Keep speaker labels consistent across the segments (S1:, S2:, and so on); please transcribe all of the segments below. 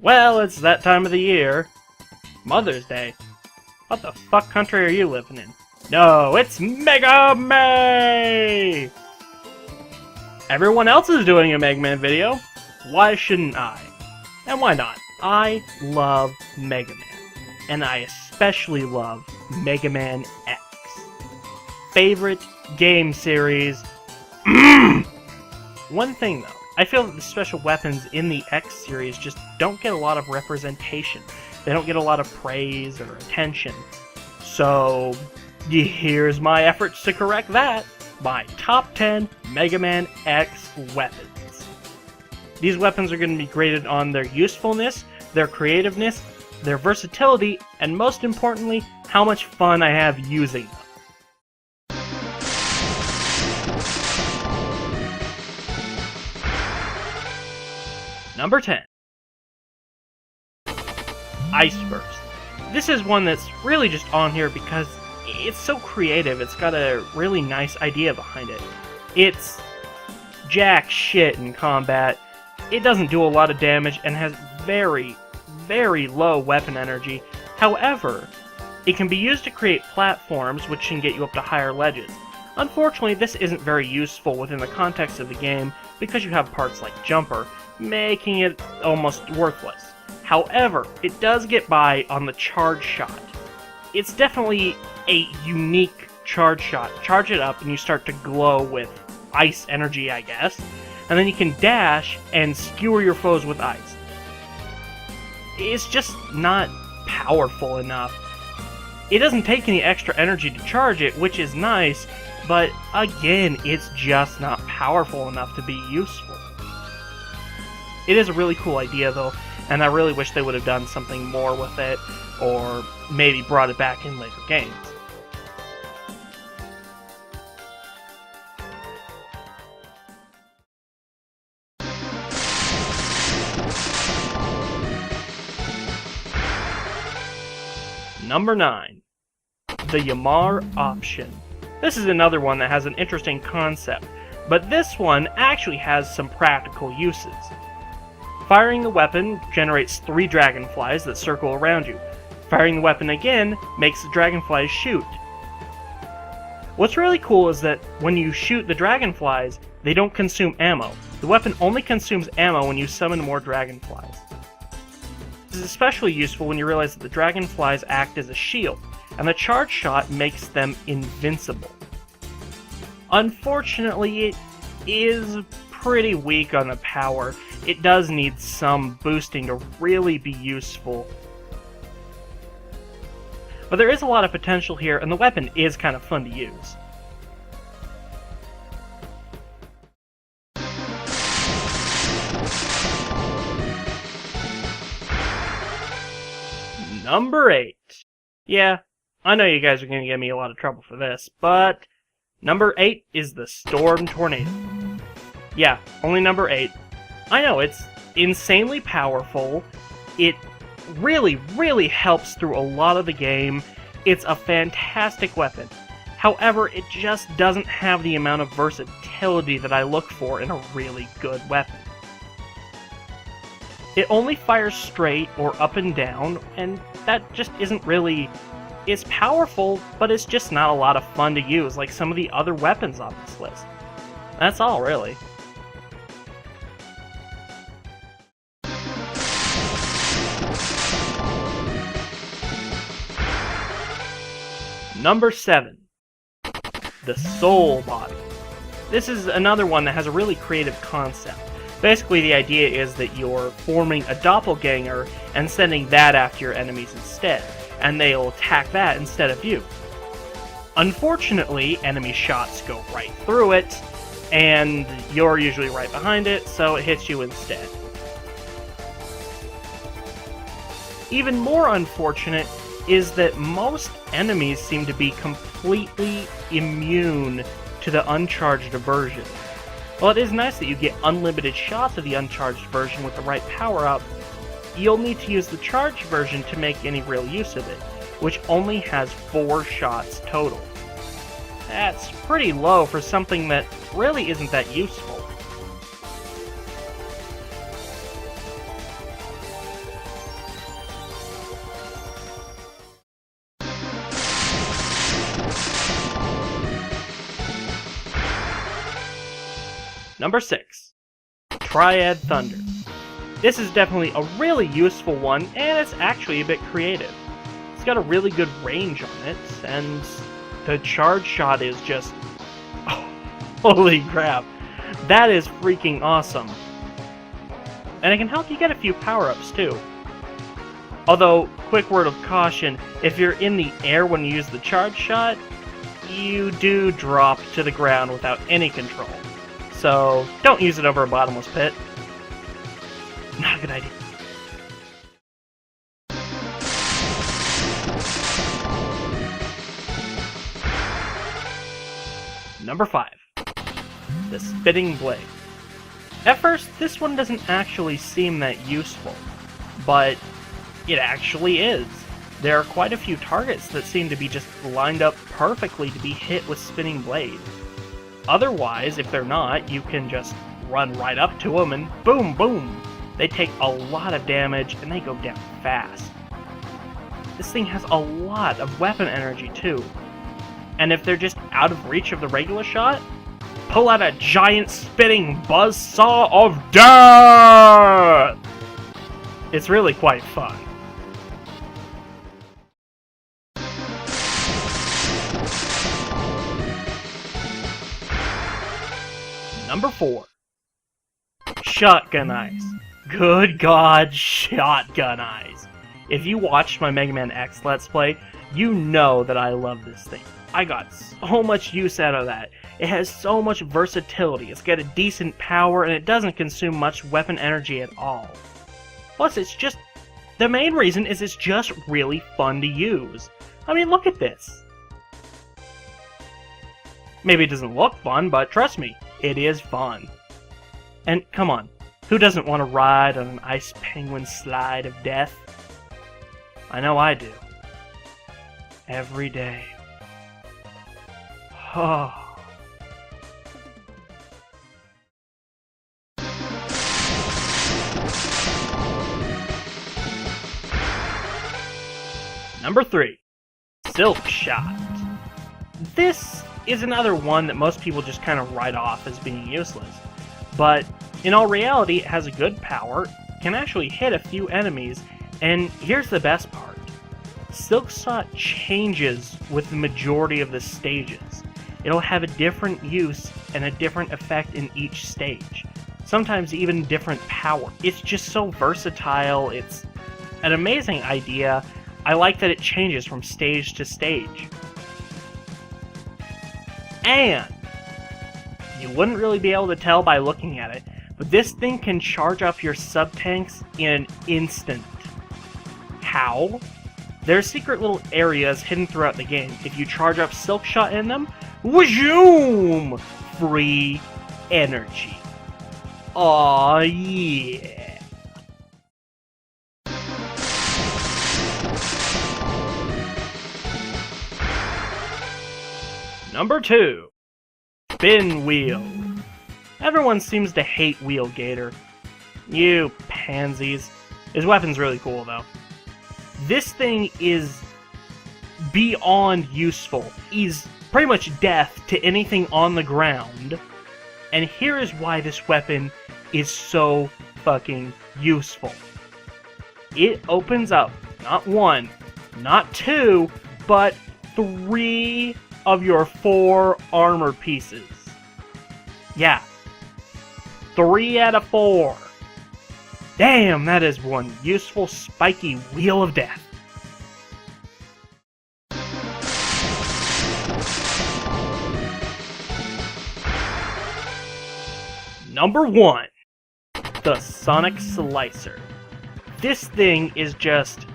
S1: Well, it's that time of the year. Mother's Day. What the fuck country are you living in? No, it's Mega May! Everyone else is doing a Mega Man video. Why shouldn't I? And why not? I love Mega Man. And I especially love Mega Man X. Favorite game series. One thing though, I feel that the special weapons in the X series just don't get a lot of representation. They don't get a lot of praise or attention. So, here's my efforts to correct that. My top 10 Mega Man X weapons. These weapons are going to be graded on their usefulness, their creativeness, their versatility, and most importantly, how much fun I have using them. Number 10. Ice Burst. This is one that's really just on here because it's so creative. It's got a really nice idea behind it. It's jack shit in combat. It doesn't do a lot of damage and has very, very low weapon energy. However, it can be used to create platforms which can get you up to higher ledges. Unfortunately, this isn't very useful within the context of the game because you have parts like Jumper, making it almost worthless. However, it does get by on the charge shot. It's definitely a unique charge shot. Charge it up and you start to glow with ice energy, I guess. And then you can dash and skewer your foes with ice. It's just not powerful enough. It doesn't take any extra energy to charge it, which is nice, but again, it's just not powerful enough to be useful. It is a really cool idea though, and I really wish they would have done something more with it, or maybe brought it back in later games. Number 9. The Yammar Opiton. This is another one that has an interesting concept, but this one actually has some practical uses. Firing the weapon generates 3 dragonflies that circle around you. Firing the weapon again makes the dragonflies shoot. What's really cool is that when you shoot the dragonflies, they don't consume ammo. The weapon only consumes ammo when you summon more dragonflies. This is especially useful when you realize that the dragonflies act as a shield, and the charge shot makes them invincible. Unfortunately, it is pretty weak on the power. It does need some boosting to really be useful. But there is a lot of potential here, and the weapon is kind of fun to use. Number 8. Yeah, I know you guys are going to give me a lot of trouble for this, but number 8 is the Storm Tornado. Yeah, only number 8. I know, it's insanely powerful. It really, really helps through a lot of the game. It's a fantastic weapon. However, it just doesn't have the amount of versatility that I look for in a really good weapon. It only fires straight or up and down, and that just isn't really... It's powerful, but it's just not a lot of fun to use like some of the other weapons on this list. That's all, really. Number 7. The Soul Body. This is another one that has a really creative concept. Basically, the idea is that you're forming a doppelganger and sending that after your enemies instead, and they'll attack that instead of you. Unfortunately, enemy shots go right through it, and you're usually right behind it, so it hits you instead. Even more unfortunate is that most enemies seem to be completely immune to the uncharged version. While it is nice that you get unlimited shots of the uncharged version with the right power-up, you'll need to use the charged version to make any real use of it, which only has 4 shots total. That's pretty low for something that really isn't that useful. Number 6. Triad Thunder. This is definitely a really useful one, and it's actually a bit creative. It's got a really good range on it, and the charge shot is just... holy crap. That is freaking awesome. And it can help you get a few power-ups too. Although, quick word of caution, if you're in the air when you use the charge shot, you do drop to the ground without any control. So, don't use it over a bottomless pit. Not a good idea. Number 5. The Spitting Blade. At first, this one doesn't actually seem that useful, but it actually is. There are quite a few targets that seem to be just lined up perfectly to be hit with Spinning Blade. Otherwise, if they're not, you can just run right up to them and boom, boom! They take a lot of damage and they go down fast. This thing has a lot of weapon energy too. And if they're just out of reach of the regular shot, pull out a giant spitting buzzsaw of death! It's really quite fun. Number 4. Shotgun Eyes. Good God, Shotgun Eyes. If you watched my Mega Man X Let's Play, you know that I love this thing. I got so much use out of that. It has so much versatility, it's got a decent power, and it doesn't consume much weapon energy at all. Plus, the main reason is it's just really fun to use. I mean, look at this. Maybe it doesn't look fun, but trust me, it is fun. And come on, who doesn't want to ride on an ice penguin slide of death? I know I do. Every day. Oh. Number 3. Silk Shot. This is another one that most people just kind of write off as being useless. But in all reality, it has a good power, can actually hit a few enemies, and here's the best part. Silk Shot changes with the majority of the stages. It'll have a different use and a different effect in each stage. Sometimes even different power. It's just so versatile, it's an amazing idea. I like that it changes from stage to stage. And you wouldn't really be able to tell by looking at it, but this thing can charge up your sub-tanks in an instant. How? There are secret little areas hidden throughout the game. If you charge up Silk Shot in them, whazoom! Free energy. Aw, yeah. Number 2. Spin Wheel. Everyone seems to hate Wheel Gator. You pansies. His weapon's really cool, though. This thing is beyond useful. He's pretty much death to anything on the ground. And here is why this weapon is so fucking useful. It opens up not 1, not 2, but 3 of your 4 armor pieces. Yeah. 3 out of 4. Damn, that is one useful spiky wheel of death. Number 1. The Sonic Slicer. This thing is just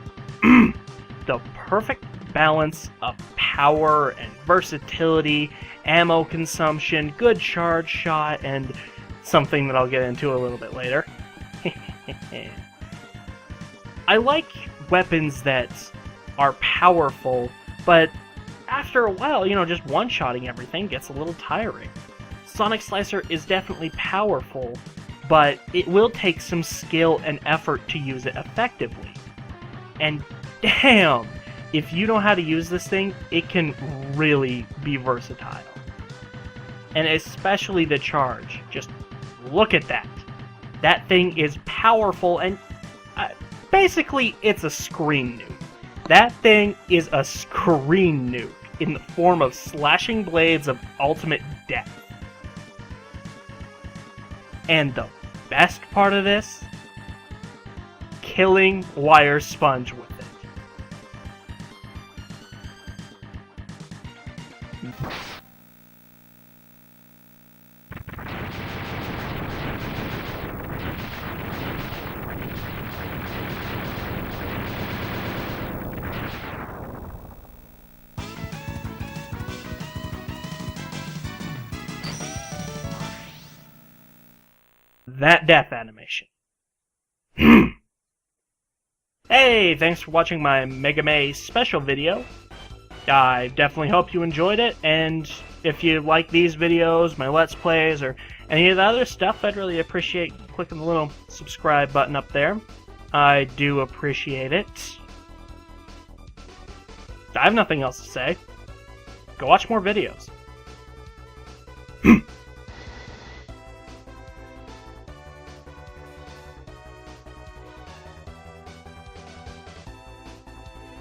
S1: the perfect balance of power and versatility, ammo consumption, good charge shot, and something that I'll get into a little bit later. I like weapons that are powerful, but after a while, just one-shotting everything gets a little tiring. Sonic Slicer is definitely powerful, but it will take some skill and effort to use it effectively. And damn, if you know how to use this thing, it can really be versatile. And especially the charge. Just Look at that. That thing is powerful, and basically it's a screen nuke. That thing is a screen nuke in the form of slashing blades of ultimate death. And the best part of this? Killing Wire Sponge with it. That death animation. Hey, thanks for watching my Mega May special video. I definitely hope you enjoyed it, and if you like these videos, my Let's Plays, or any of the other stuff, I'd really appreciate clicking the little subscribe button up there. I do appreciate it. I have nothing else to say. Go watch more videos.